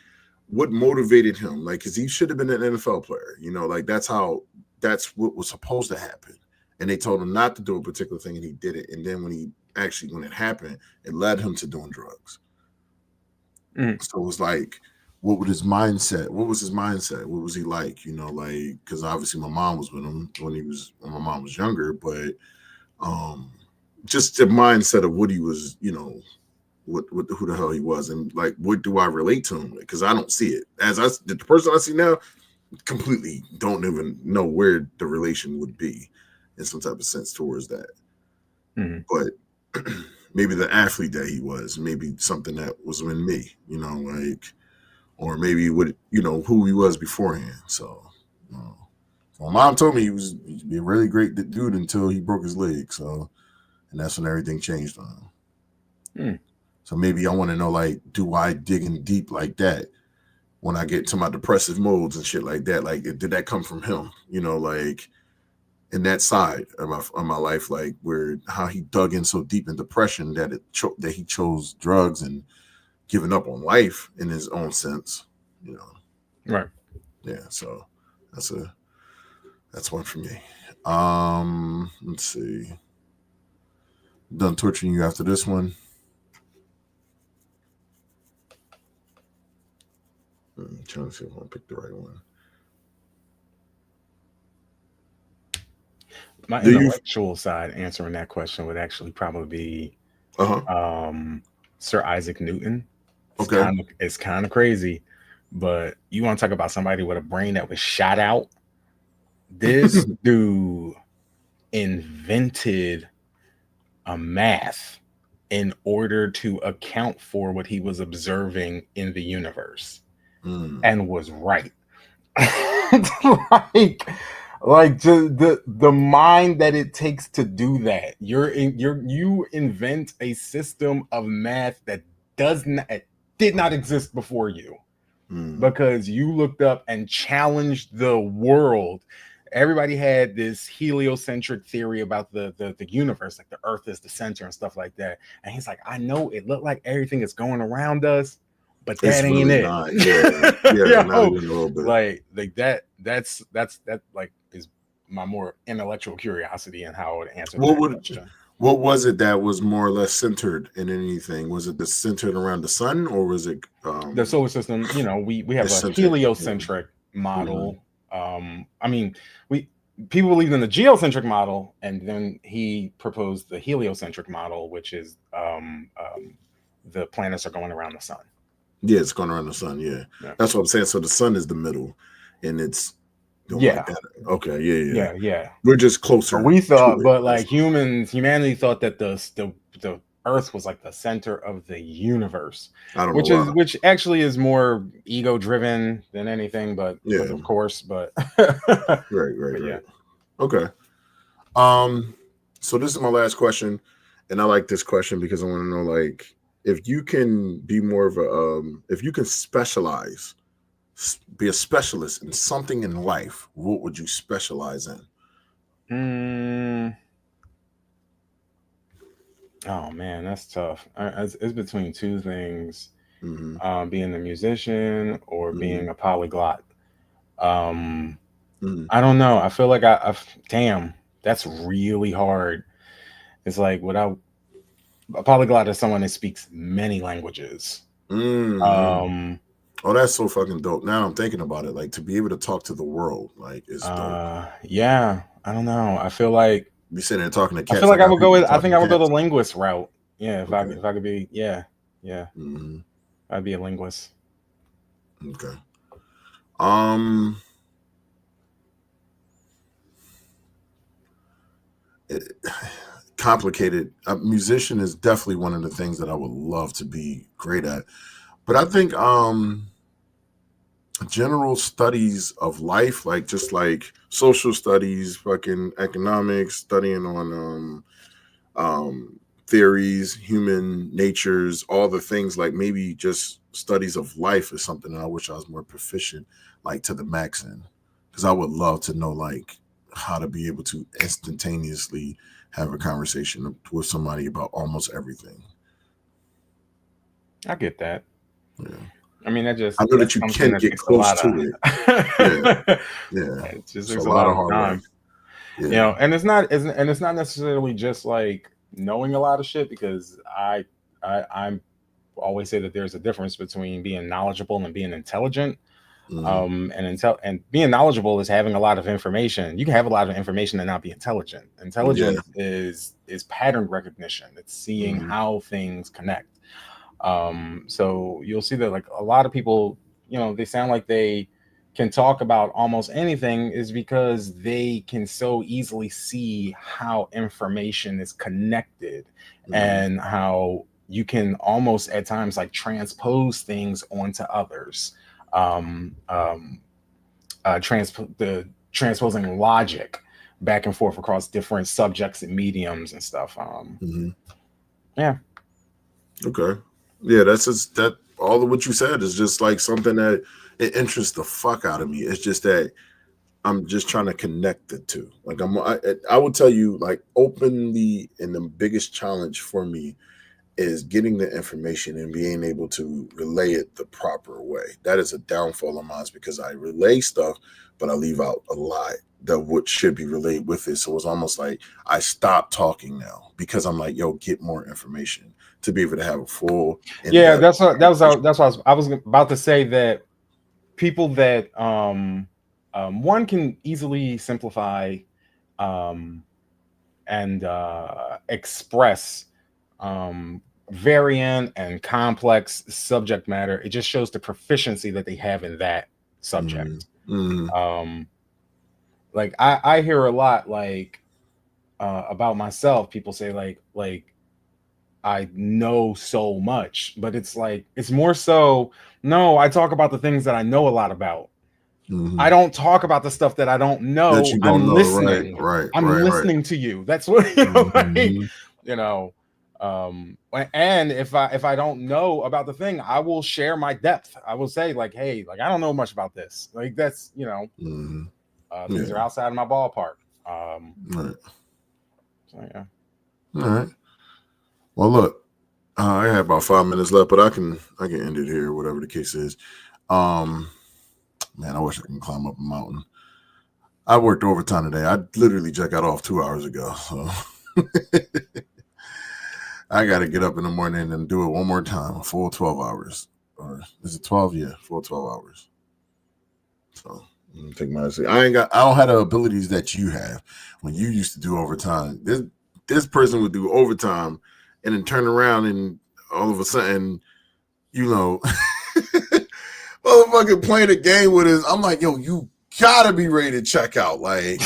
what motivated him? Like, because he should have been an NFL player, you know, like that's what was supposed to happen. And they told him not to do a particular thing, and he did it. And then when it happened, it led him to doing drugs. So it was like, what was his mindset? What was his mindset? What was he like? You know, like, because obviously my mom was with him when my mom was younger, but just the mindset of what he was, you know, who the hell he was, and like, what do I relate to him with? Because I don't see it as the person I see now. Completely don't even know where the relation would be in some type of sense towards that. But maybe the athlete that he was, maybe something that was in me, you know, like, or maybe what, you know, who he was beforehand. So, my mom told me he'd be a really great dude until he broke his leg. So, and that's when everything changed on him. So maybe I want to know, like, do I dig in deep like that when I get to my depressive modes and shit like that? Like, did that come from him? You know, like, in that side of my life, like where how he dug in so deep in depression that that he chose drugs and giving up on life in his own sense, you know. Right. Yeah. So that's one for me. Let's see. Done torturing you after this one. I'm trying to see if I pick the right one. My intellectual side answering that question would actually probably be Sir Isaac Newton. It's kind of crazy, but you want to talk about somebody with a brain that was shot out? This dude invented a math in order to account for what he was observing in the universe, and was right. like the mind that it takes to do that. You invent a system of math that did not exist before you, because you looked up and challenged the world. Everybody had this heliocentric theory about the universe, like the Earth is the center and stuff like that. And he's like, I know it looked like everything is going around us, but that ain't really it. Not. Yeah, not even a little bit. Like that's like is my more intellectual curiosity and how I would answer that question. What was it that was more or less centered in anything? Was it centered around the sun, or was it the solar system? You know, we have a heliocentric model. I mean, people believe in the geocentric model, and then he proposed the heliocentric model, which is the planets are going around the sun. Yeah, it's going around the sun. Yeah, that's what I'm saying. So the sun is the middle, and it's yeah. Like okay, yeah. We're just closer. But we thought, but like humanity thought that the Earth was like the center of the universe, which actually is more ego driven than anything. But of course, but right. Okay. So this is my last question, and I like this question because I want to know, like, if you can be more of a if you can specialize, be a specialist in something in life, what would you specialize in? Oh man, that's tough. It's between two things: being a musician or being a polyglot. I don't know. I feel like damn, that's really hard. It's like a polyglot is someone that speaks many languages. Oh, that's so fucking dope. Now I'm thinking about it, like to be able to talk to the world, like is dope. Yeah, I don't know. I feel like be sitting there talking to cats. I feel like I would go with. I think I would go the linguist route. Yeah, if I could be. Yeah. I'd be a linguist. Okay. Complicated. A musician is definitely one of the things that I would love to be great at, but I think general studies of life, like just like social studies, fucking economics, studying on theories, human natures, all the things, like maybe just studies of life is something that I wish I was more proficient, like to the max in, because I would love to know like how to be able to instantaneously have a conversation with somebody about almost everything. I get that. Yeah. I mean, I know that you can get close to it. Yeah. It just It's takes a lot of of hard time. work. Yeah. You know, and it's not necessarily just like knowing a lot of shit, because I'm always say that there's a difference between being knowledgeable and being intelligent. And being knowledgeable is having a lot of information. You can have a lot of information and not be intelligent. Intelligence is pattern recognition. It's seeing how things connect. So you'll see that like a lot of people, you know, they sound like they can talk about almost anything, is because they can so easily see how information is connected and how you can almost at times like transpose things onto others. Transposing logic back and forth across different subjects and mediums and stuff. Yeah. Okay. Yeah, that's just that. All of what you said is just like something that it interests the fuck out of me. It's just that I'm just trying to connect the two. Like I would tell you like openly, and the biggest challenge for me is getting the information and being able to relay it the proper way. That is a downfall of mine, because I relay stuff, but I leave out a lot that what should be relayed with it. So it's almost like I stop talking now because I'm like, yo, get more information to be able to have a full. Yeah, that's what I was about to say, that people that one can easily simplify and express variant and complex subject matter. It just shows the proficiency that they have in that subject. Like I hear a lot like about myself, people say like I know so much, but it's like, it's more so, no, I talk about the things that I know a lot about. I don't talk about the stuff that I don't know. That you don't know. Listening. Right. I'm listening to you. That's what, you know, like, you know, and if I don't know about the thing, I will share my depth. I will say like, hey, like, I don't know much about this. Like, that's, you know, things are outside of my ballpark. Right. So, yeah. All right. Well, look, I have about 5 minutes left, but I can end it here, whatever the case is. Man, I wish I can climb up a mountain. I worked overtime today. I literally just got off 2 hours ago, so I got to get up in the morning and do it one more time, a full 12 hours. Or is it 12? Yeah, full 12 hours. So take my I don't have the abilities that you have when you used to do overtime. This person would do overtime and then turn around and all of a sudden, you know, motherfucking playing a game with us. I'm like, yo, you gotta be ready to check out. Like,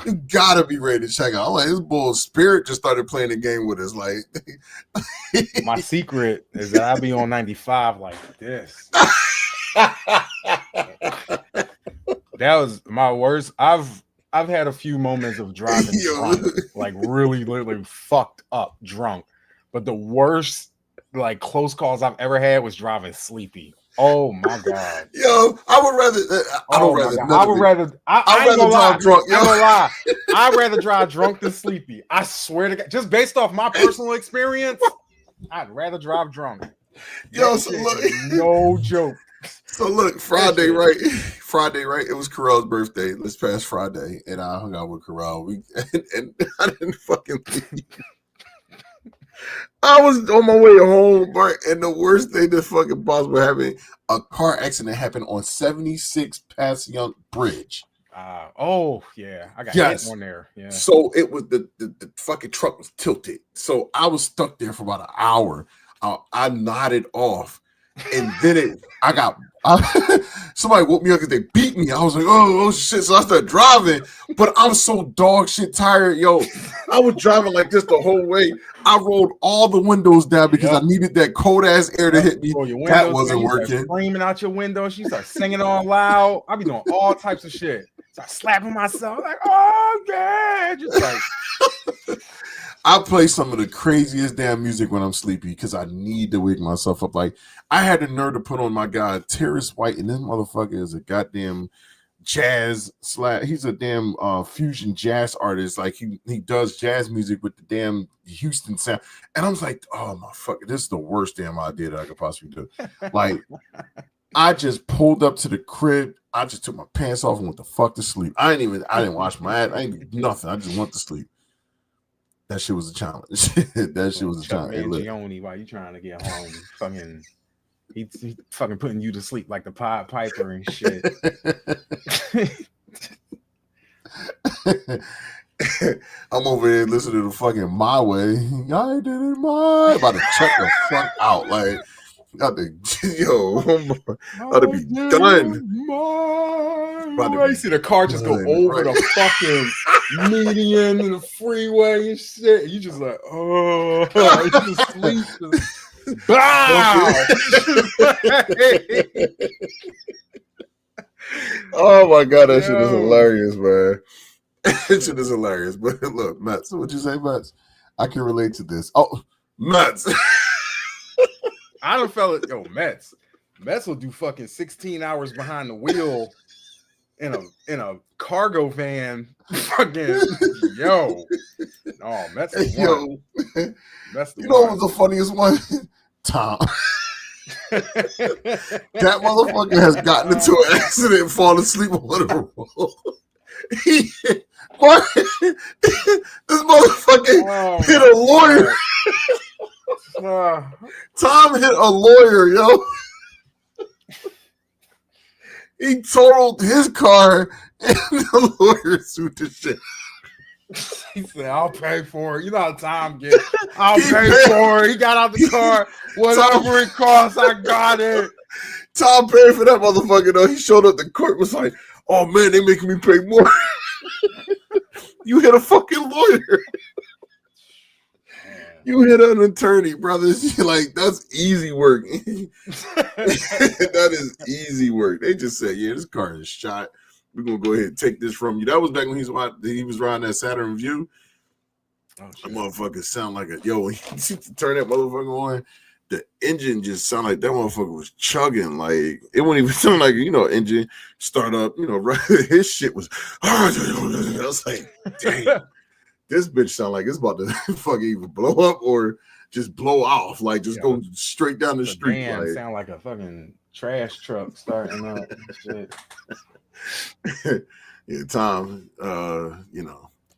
you gotta be ready to check out. I'm like, this bull Spirit just started playing a game with us. Like, my secret is that I be on 95 like this. That was my worst. I've had a few moments of driving drunk, like really literally fucked up drunk. But the worst, like, close calls I've ever had was driving sleepy. Oh my god. Yo, I would rather. I ain't gonna lie. Drunk. I ain't gonna lie. I'd rather drive drunk than sleepy. I swear to God. Just based off my personal experience, I'd rather drive drunk. Yo, so look, no joke. So look, Friday, right? It was Carell's birthday this past Friday, and I hung out with Carell. And I didn't fucking leave. I was on my way home, bro, and the worst thing that fucking possible happened, a car accident happened on 76 Passyunk Bridge. Oh yeah, I got hit on there. Yeah. So it was the fucking truck was tilted. So I was stuck there for about an hour. I nodded off, and then somebody woke me up because they beat me. I was like, oh shit. So I started driving, but I'm so dog shit tired. Yo, I was driving like this the whole way. I rolled all the windows down because I needed that cold ass air to hit me. That wasn't working. Screaming out your window. She started singing all loud. I be doing all types of shit. Start slapping myself like, oh yeah, just like. I play some of the craziest damn music when I'm sleepy because I need to wake myself up. Like, I had the nerve to put on my guy Terrace White, and this motherfucker is a goddamn jazz / he's a damn fusion jazz artist. Like he does jazz music with the damn Houston sound. And I was like, oh my fuck, this is the worst damn idea that I could possibly do. Like, I just pulled up to the crib. I just took my pants off and went the fuck to sleep. I didn't wash my ass. I ain't do nothing. I just went to sleep. That shit was a challenge. That shit was a challenge. Hey, Mangione, while you trying to get home, fucking he fucking putting you to sleep like the Pied Piper and shit. I'm over here listening to the fucking My Way. I did it my about to check the fuck out. Like, got to ought to be done. You see the car just go over the fucking median and the freeway and shit. You just like, oh, you just sleep. Bow! Oh my god, that shit is hilarious, man. That shit is hilarious. But look, Mets, what you say, Mets? I can relate to this. Oh, Mets. I don't feel it. Yo, Mets will do fucking 16 hours behind the wheel in a cargo van. Fucking yo. Oh, Mets the one. That's the you know what was the funniest one? Tom. That motherfucker has gotten into an accident and fallen asleep on the road. This motherfucker hit a lawyer. Tom hit a lawyer, yo. He totaled his car and the lawyer sued the shit. He said, I'll pay for it. You know how Tom gets. I'll pay for it. He got out the car. Whatever it costs, I got it. Tom paid for that motherfucker, though. He showed up to court, was like, oh, man, they making me pay more. You hit a fucking lawyer. You hit an attorney, brothers. Like, that's easy work. That is easy work. They just said, yeah, this car is shot. We're going to go ahead and take this from you. That was back when he was riding that Saturn View. Oh, that motherfucker sound like when you turn that motherfucker on, the engine just sound like that motherfucker was chugging. Like, it wouldn't even sound like, engine start up, his shit was, I was like, damn, this bitch sound like it's about to fucking either blow up or just blow off. Like, just go straight down the street. Like, sound like a fucking trash truck starting up and shit. Yeah, Tom,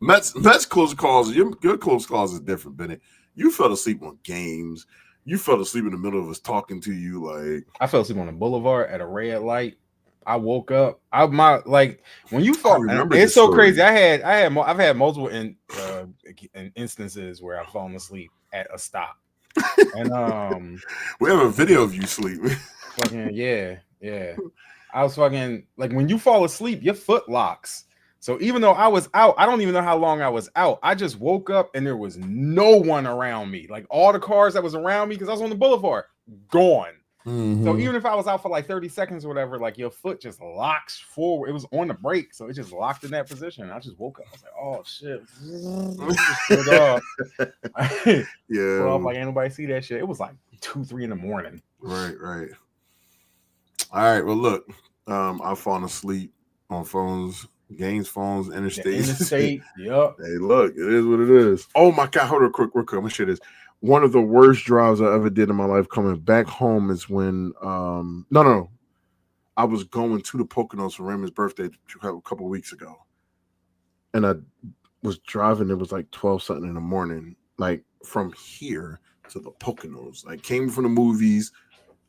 Mets close calls. Your close calls is different, Bennett. You fell asleep on games. You fell asleep in the middle of us talking to you. Like, I fell asleep on the boulevard at a red light. I woke up. When you fall, it's so crazy. I've had multiple instances where I've fallen asleep at a stop. And we have a video of you sleeping. Fucking yeah. I was fucking like, when you fall asleep, your foot locks. So even though I was out, I don't even know how long I was out. I just woke up and there was no one around me. Like, all the cars that was around me, because I was on the boulevard, gone. Mm-hmm. So even if I was out for like 30 seconds or whatever, like, your foot just locks forward. It was on the brake, so it just locked in that position. I just woke up. I was like, oh shit. Yeah. Well, like, ain't nobody see that shit. It was like 2-3 in the morning. Right. All right. Well, look, I've fallen asleep on phones, games phones, interstate. Yep. Hey, look, it is what it is. Oh my God, hold on, real quick. I'm gonna share this. One of the worst drives I ever did in my life coming back home is when no. I was going to the Poconos for Raymond's birthday a couple weeks ago. And I was driving, it was like 12 something in the morning, like from here to the Poconos. Like, came from the movies,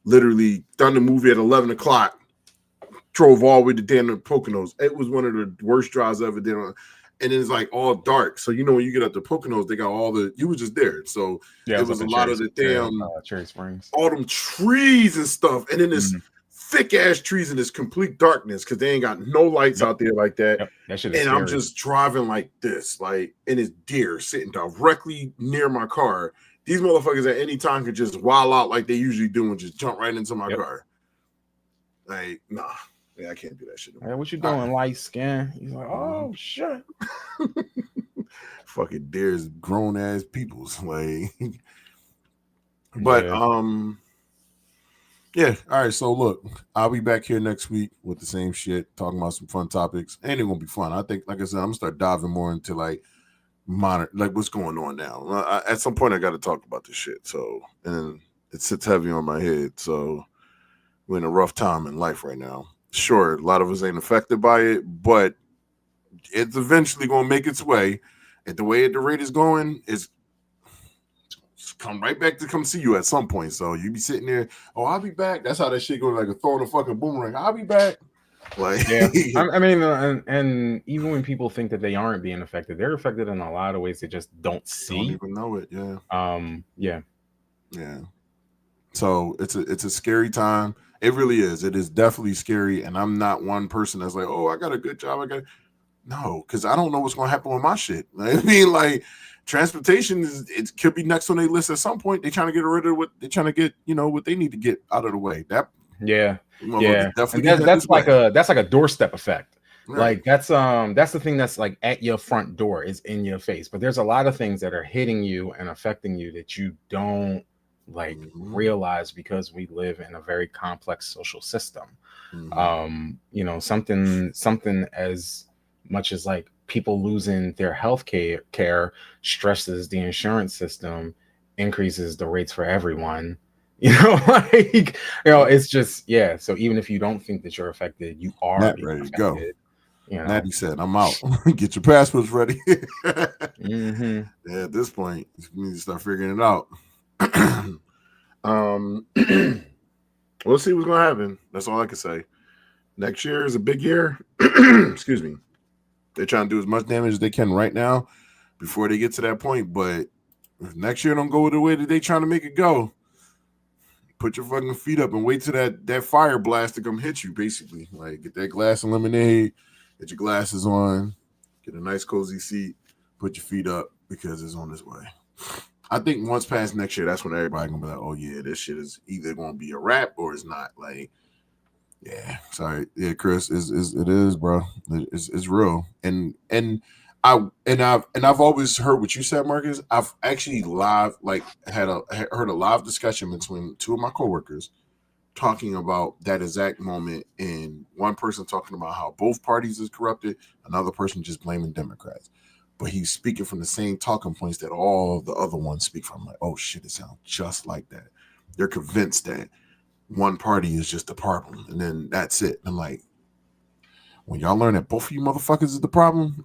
literally done the movie at 11 o'clock, drove all the way to damn the Poconos. It was one of the worst drives I ever did. And it's like all dark. So, when you get up to Poconos, they got you were just there. So it was a lot of the damn Cherry Springs, all them trees and stuff. And then this thick ass trees in this complete darkness because they ain't got no lights out there like that. Yep. That shit is and scary. I'm just driving like this, like, and it's deer sitting directly near my car. These motherfuckers at any time could just wild out like they usually do and just jump right into my car. Like, nah. Yeah, I can't do that shit. Hey, what you doing, light skin? He's like, oh shit. Fucking deer's grown ass peoples. Like, but Yeah. All right. So look, I'll be back here next week with the same shit, talking about some fun topics. And it's gonna be fun. I think, like I said, I'm gonna start diving more into like monitor, like what's going on now. At some point, I got to talk about this shit. So, and it sits heavy on my head. So we're in a rough time in life right now. Sure, a lot of us ain't affected by it, but it's eventually gonna make its way. And the way the rate is going is come right back to come see you at some point. So you be sitting there, oh, I'll be back. That's how that shit goes, like a throwing a fucking boomerang. I'll be back. Like, yeah, I mean, and even when people think that they aren't being affected, they're affected in a lot of ways they just don't see. Don't even know it. Yeah. Yeah. So it's a scary time. It really is. It is definitely scary. And I'm not one person that's like, oh, I got a good job. No, because I don't know what's gonna happen with my shit. I mean, like transportation it could be next on their list at some point. They're trying to get rid of what they're trying to get, what they need to get out of the way. Yeah. Definitely. And that's like a doorstep effect. Right. Like that's the thing that's like at your front door, is in your face. But there's a lot of things that are hitting you and affecting you that you don't like realize, because we live in a very complex social system. Something as much as like people losing their health care stresses the insurance system, increases the rates for everyone. It's just, yeah. So even if you don't think that you're affected, you are Matt being ready to affected. go. Natty said, I'm out. Get your passports ready. Yeah, at this point, you need to start figuring it out. We'll see what's gonna happen. That's all I can say. Next year is a big year. Excuse me. They're trying to do as much damage as they can right now before they get to that point. But if next year don't go the way that they trying to make it go, put your fucking feet up and wait till that fire blast to come hit you, basically. Like, get that glass of lemonade, get your glasses on, get a nice cozy seat, put your feet up, because it's on its way. I think once past next year, that's when everybody gonna be like, oh yeah, this shit is either gonna be a wrap or it's not. Like, yeah, sorry. Yeah, Chris, it is, bro. It's real. And I've always heard what you said, Marcus. I've actually heard a live discussion between two of my coworkers talking about that exact moment, and one person talking about how both parties is corrupted, another person just blaming Democrats. But he's speaking from the same talking points that all the other ones speak from. Like, oh shit, it sounds just like that. They're convinced that one party is just the problem, and then that's it. I'm like, when y'all learn that both of you motherfuckers is the problem,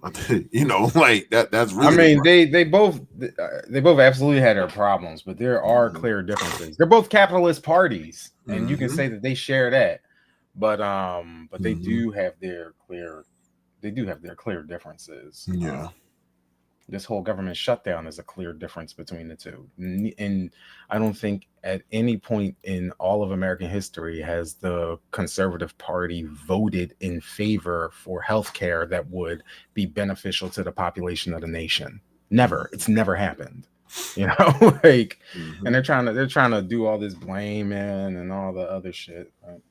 like that's really. I mean, they both absolutely had their problems, but there are clear differences. They're both capitalist parties, and you can say that they share that, but they do have their clear differences. Yeah. This whole government shutdown is a clear difference between the two. And I don't think at any point in all of American history has the Conservative Party voted in favor for healthcare that would be beneficial to the population of the nation. Never. It's never happened. And they're trying to do all this blaming and all the other shit. But,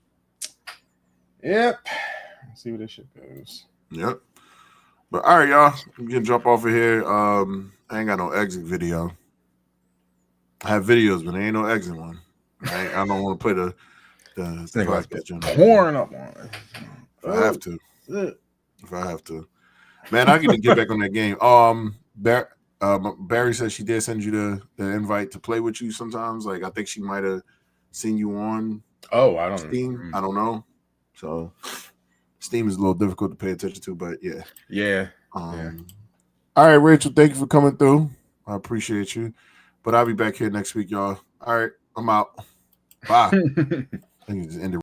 yep. Let's see where this shit goes. Yep. But all right, y'all, we can jump off of here. I ain't got no exit video. I have videos, but there ain't no exit one. I don't want to play the porn up on it. If I have to. Man, I get to get back on that game. Barry said she did send you the invite to play with you sometimes. Like, I think she might have seen you on Steam. I don't know. So Steam is a little difficult to pay attention to, but yeah. Yeah. All right, Rachel, thank you for coming through. I appreciate you. But I'll be back here next week, y'all. All right, I'm out. Bye. I think just end it.